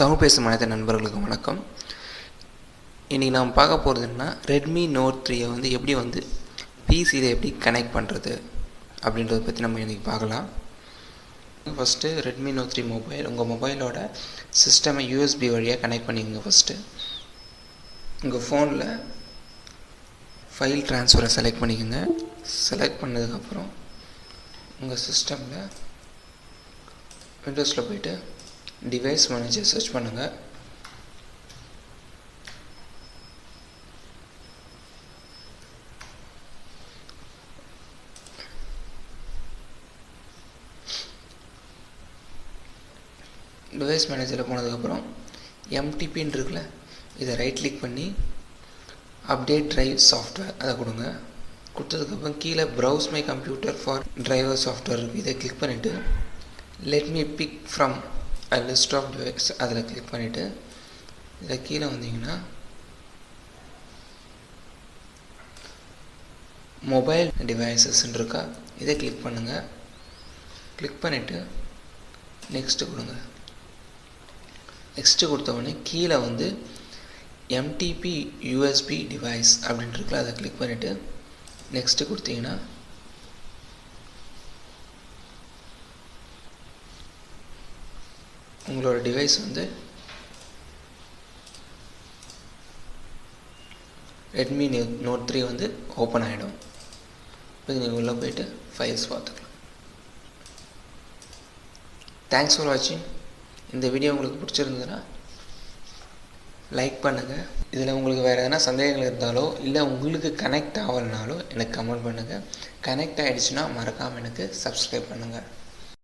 தமிழ் பேசும் அனைத்து நண்பர்களுக்கு வணக்கம். இன்றைக்கி நாம் பார்க்க போகிறது என்ன, ரெட்மி நோட் 3 வந்து எப்படி பிசியில் எப்படி கனெக்ட் பண்ணுறது அப்படின்றத பற்றி நம்ம இன்றைக்கி பார்க்கலாம். ஃபஸ்ட்டு ரெட்மி நோட் 3 மொபைல் உங்கள் மொபைலோட சிஸ்டமை யூஎஸ்பி வழியாக கனெக்ட் பண்ணிக்கோங்க. ஃபஸ்ட்டு உங்கள் ஃபோனில் ஃபைல் ட்ரான்ஸ்ஃபரை செலக்ட் பண்ணிக்கோங்க. செலக்ட் பண்ணதுக்கப்புறம் உங்கள் சிஸ்டமில் விண்டோஸில் போய்ட்டு டிவைஸ் மேனேஜர் சர்ச் பண்ணுங்கள். டிவைஸ் மேனேஜரில் போனதுக்கப்புறம் எம்டிபின்னு இருக்குல்ல, இதை ரைட் கிளிக் பண்ணி அப்டேட் டிரைவ் சாஃப்ட்வேர் அதை கொடுங்க. கொடுத்ததுக்கப்புறம் கீழே browse my computer for driver software இதை கிளிக் பண்ணிவிட்டு let me pick from a list of devices அதில் கிளிக் பண்ணிவிட்டு இதில் கீழே வந்தீங்கன்னா மொபைல் டிவைசஸ்ன்னு இருக்கா, இதை கிளிக் பண்ணுங்கள். கிளிக் பண்ணிவிட்டு நெக்ஸ்ட்டு கொடுங்க. நெக்ஸ்ட்டு கொடுத்தவொடனே கீழே எம்டிபி யூஎஸ்பி டிவைஸ் அப்படின்ட்டு இருக்குல்ல, அதை கிளிக் பண்ணிவிட்டு நெக்ஸ்ட்டு கொடுத்தீங்கன்னா உங்களோட டிவைஸ் ரெட்மி நோட் 3 ஓப்பன் ஆகிடும். இப்போ நீங்கள் உள்ளே போய்ட்டு ஃபைல்ஸ் பார்த்துக்கலாம். தேங்க்ஸ் ஃபார் வாட்சிங். இந்த வீடியோ உங்களுக்கு பிடிச்சிருந்ததுன்னா லைக் பண்ணுங்கள். இதில் உங்களுக்கு வேறு எதனா சந்தேகங்கள் இருந்தாலோ இல்லை உங்களுக்கு கனெக்ட் ஆகலைனாலோ எனக்கு கமெண்ட் பண்ணுங்கள். கனெக்ட் ஆகிடுச்சுன்னா மறக்காமல் எனக்கு சப்ஸ்கிரைப் பண்ணுங்கள்.